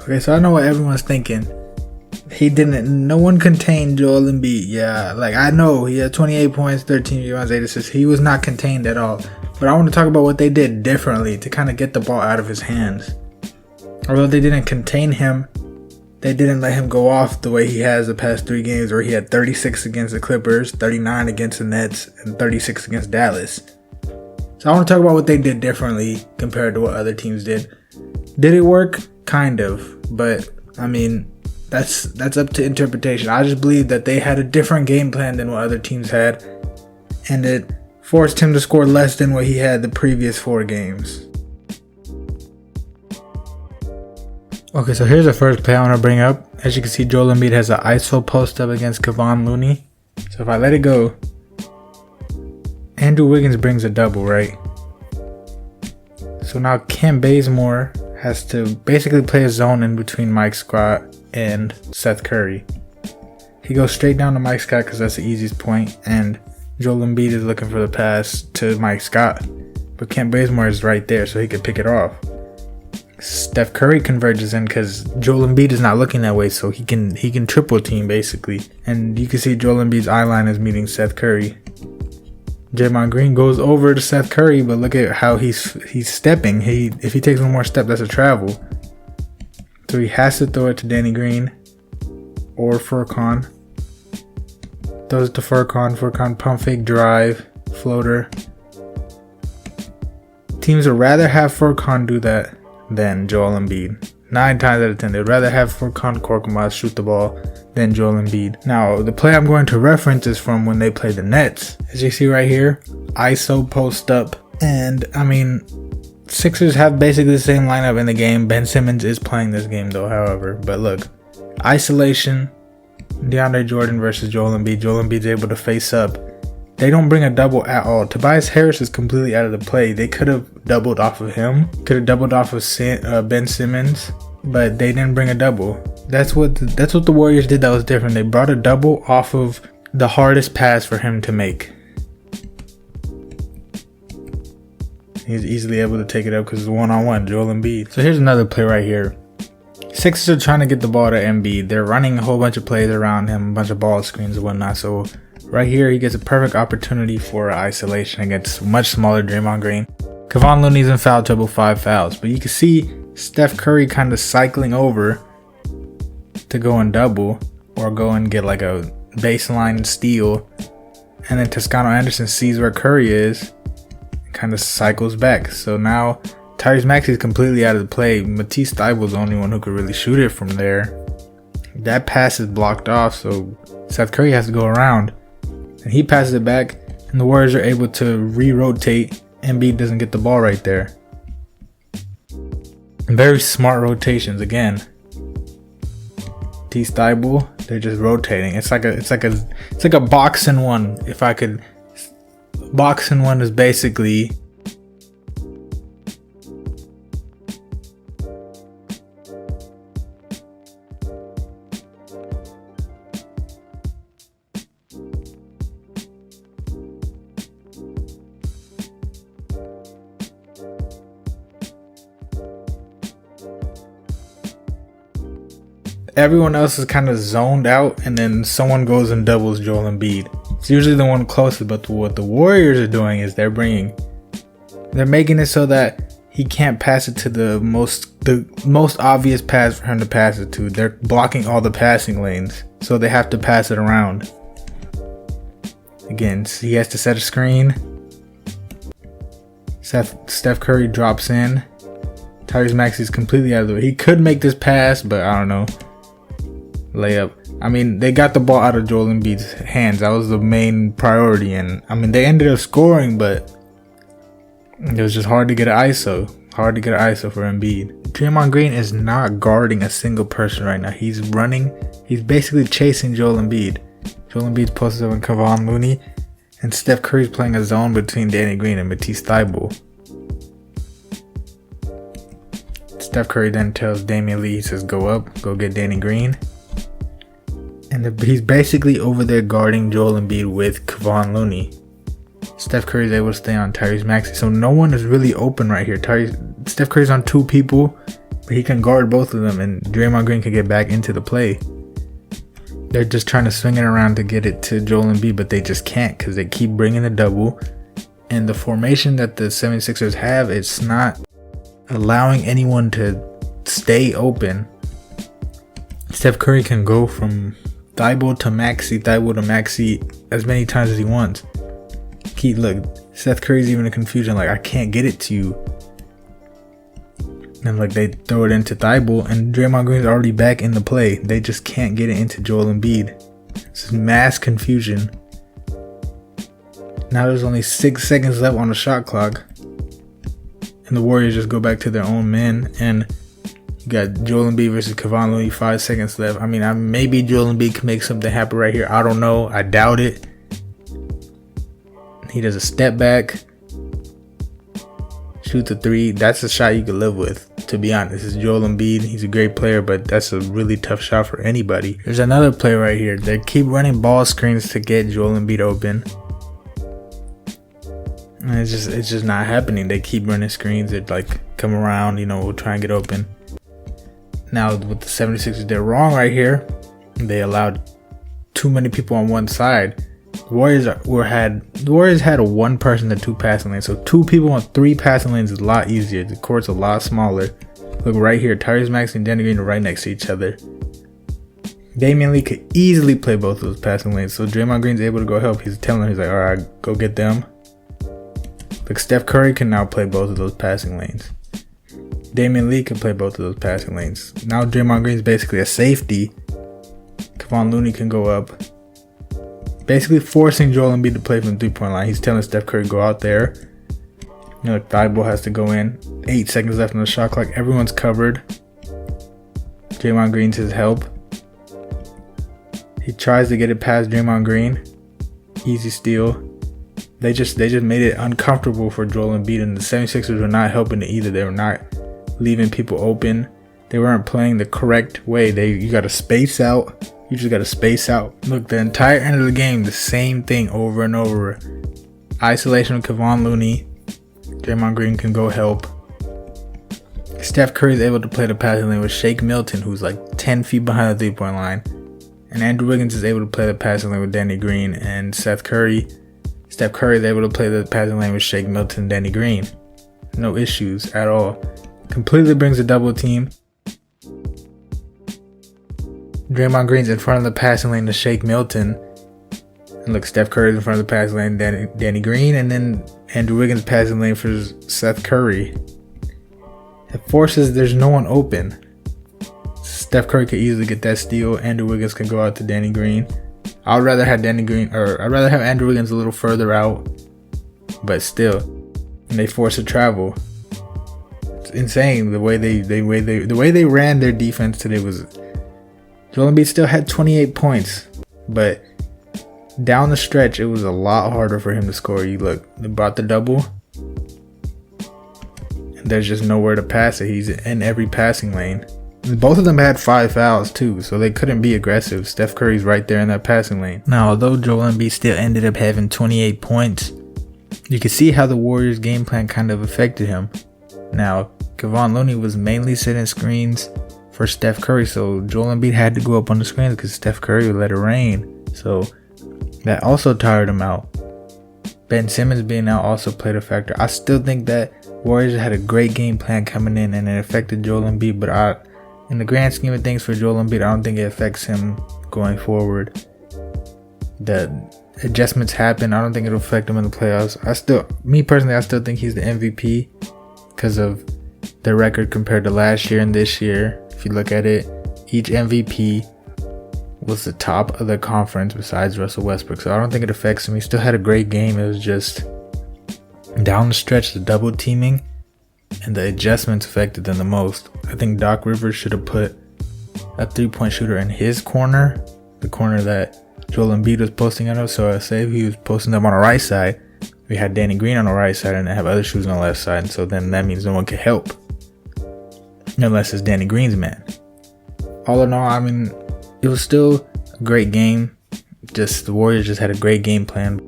Okay, so I know what everyone's thinking. No one contained Joel Embiid. Yeah, like I know he had 28 points, 13 rebounds, 8 assists. He was not contained at all. But I want to talk about what they did differently to kind of get the ball out of his hands. Although they didn't contain him, they didn't let him go off the way he has the past 3 games where he had 36 against the Clippers, 39 against the Nets, and 36 against Dallas. So I want to talk about what they did differently compared to what other teams did. Did it work? Kind of. But, I mean, that's up to interpretation. I just believe that they had a different game plan than what other teams had. And it forced him to score less than what he had the previous 4 games. Okay, so here's the first play I want to bring up. As you can see, Joel Embiid has an ISO post up against Kevon Looney. So if I let it go, Andrew Wiggins brings a double, right? So now Kent Bazemore has to basically play a zone in between Mike Scott and Seth Curry. He goes straight down to Mike Scott because that's the easiest point, and Joel Embiid is looking for the pass to Mike Scott. But Kent Bazemore is right there, so he could pick it off. Steph Curry converges in because Joel Embiid is not looking that way, so he can triple team basically. And you can see Joel Embiid's eye line is meeting Seth Curry. Draymond Green goes over to Seth Curry, but look at how he's stepping. If he takes one more step, that's a travel. So he has to throw it to Danny Green or Furkan. Throws it to Furkan. Furkan pump fake drive floater. Teams would rather have Furkan do that than Joel Embiid. 9 times out of 10, they'd rather have Furkan Korkmaz shoot the ball than Joel Embiid. Now, the play I'm going to reference is from when they played the Nets. As you see right here, ISO post up. And, I mean, Sixers have basically the same lineup in the game. Ben Simmons is playing this game, though, however. But look, isolation, DeAndre Jordan versus Joel Embiid. Joel Embiid's able to face up. They don't bring a double at all. Tobias Harris is completely out of the play. They could have doubled off of him. Could have doubled off of Ben Simmons. But they didn't bring a double. That's what the Warriors did that was different. They brought a double off of the hardest pass for him to make. He's easily able to take it up because it's one-on-one, Joel Embiid. So here's another play right here. Sixers are trying to get the ball to Embiid. They're running a whole bunch of plays around him, a bunch of ball screens and whatnot. So right here, he gets a perfect opportunity for isolation against much smaller Draymond Green. Kevon Looney's in foul trouble, 5 fouls. But you can see Steph Curry kind of cycling over to go and double or go and get like a baseline steal. And then Toscano Anderson sees where Curry is and kind of cycles back. So now Tyrese Maxey's completely out of the play. Matisse Thybulle's the only one who could really shoot it from there. That pass is blocked off, so Seth Curry has to go around. And he passes it back, and the Warriors are able to re-rotate. Embiid doesn't get the ball right there. Very smart rotations again. Matisse Thybulle, they're just rotating. It's like a box in one. If I could, box in one is basically everyone else is kind of zoned out, and then someone goes and doubles Joel Embiid. It's usually the one closest, but what the Warriors are doing is they're making it so that he can't pass it to the most obvious pass for him to pass it to. They're blocking all the passing lanes, so they have to pass it around. Again, he has to set a screen. Steph Curry drops in. Tyrese Maxey's completely out of the way. He could make this pass, but I don't know. Layup. I mean, they got the ball out of Joel Embiid's hands. That was the main priority. And I mean, they ended up scoring, but it was just hard to get an ISO. Hard to get an ISO for Embiid. Draymond Green is not guarding a single person right now. He's running. He's basically chasing Joel Embiid. Joel Embiid's posted up on Kevon Looney. And Steph Curry's playing a zone between Danny Green and Matisse Thybulle. Steph Curry then tells Damian Lee, he says, go up, go get Danny Green. And he's basically over there guarding Joel Embiid with Kevon Looney. Steph Curry's able to stay on Tyrese Maxey. So no one is really open right here. Steph Curry's on 2 people, but he can guard both of them, and Draymond Green can get back into the play. They're just trying to swing it around to get it to Joel Embiid, but they just can't because they keep bringing the double. And the formation that the 76ers have, it's not allowing anyone to stay open. Steph Curry can go from Thibault to Maxey as many times as he wants. Look, Steph Curry's even in confusion, like, I can't get it to you. And like, they throw it into Thibault, and Draymond Green's already back in the play. They just can't get it into Joel Embiid. It's mass confusion. Now there's only 6 seconds left on the shot clock, and the Warriors just go back to their own men. And you got Joel Embiid versus Kevon Looney, 5 seconds left. I mean, maybe Joel Embiid can make something happen right here. I don't know. I doubt it. He does a step back, shoots a 3. That's a shot you can live with, to be honest. It's Joel Embiid. He's a great player, but that's a really tough shot for anybody. There's another play right here. They keep running ball screens to get Joel Embiid open. And it's just not happening. They keep running screens. They like come around, we'll try and get open. Now with the 76ers, they're wrong right here. They allowed too many people on one side. The Warriors had a 1 person to 2 passing lanes. So 2 people on 3 passing lanes is a lot easier. The court's a lot smaller. Look right here. Tyrese Maxey and Danny Green are right next to each other. Damian Lee could easily play both of those passing lanes. So Draymond Green's able to go help. He's telling him, he's like, all right, go get them. Look, Steph Curry can now play both of those passing lanes. Damian Lee can play both of those passing lanes. Now Draymond Green's basically a safety. Kevon Looney can go up. Basically forcing Joel Embiid to play from the 3-point line. He's telling Steph Curry to go out there. Thibault has to go in. 8 seconds left on the shot clock. Everyone's covered. Draymond Green's his help. He tries to get it past Draymond Green. Easy steal. They just made it uncomfortable for Joel Embiid, and the 76ers were not helping it either. They were not leaving people open. They weren't playing the correct way. You got to space out. You just got to space out. Look, the entire end of the game, the same thing over and over. Isolation with Kevon Looney. Draymond Green can go help. Steph Curry is able to play the passing lane with Shake Milton, who's like 10 feet behind the 3-point line. And Andrew Wiggins is able to play the passing lane with Danny Green. And Steph Curry is able to play the passing lane with Shake Milton and Danny Green. No issues at all. Completely brings a double team. Draymond Green's in front of the passing lane to Shake Milton. And look, Steph Curry's in front of the passing lane to Danny Green. And then Andrew Wiggins passing lane for Steph Curry. It forces, there's no one open. Steph Curry could easily get that steal. Andrew Wiggins can go out to Danny Green. I'd rather have Andrew Wiggins a little further out. But still. And they force a travel. It's insane the way they ran their defense today was. Joel Embiid still had 28 points, but down the stretch, it was a lot harder for him to score. You look, they brought the double, and there's just nowhere to pass it. He's in every passing lane. And both of them had 5 fouls too, so they couldn't be aggressive. Steph Curry's right there in that passing lane. Now, although Joel Embiid still ended up having 28 points, you can see how the Warriors' game plan kind of affected him. Now, Kevon Looney was mainly setting screens for Steph Curry, so Joel Embiid had to go up on the screens because Steph Curry would let it rain. So that also tired him out. Ben Simmons being out also played a factor. I still think that Warriors had a great game plan coming in, and it affected Joel Embiid, but in the grand scheme of things for Joel Embiid, I don't think it affects him going forward. The adjustments happen. I don't think it'll affect him in the playoffs. I still think he's the MVP because of the record compared to last year and this year. If you look at it, each MVP was the top of the conference besides Russell Westbrook. So I don't think it affects him. He still had a great game. It was just down the stretch, the double teaming and the adjustments affected them the most. I think Doc Rivers should have put a 3-point shooter in his corner, the corner that Joel Embiid was posting out of. So say if he was posting them on the right side, we had Danny Green on the right side and they have other shooters on the left side. And so then that means no one can help. Unless it's Danny Green's man. All in all, it was still a great game. Just the Warriors just had a great game plan.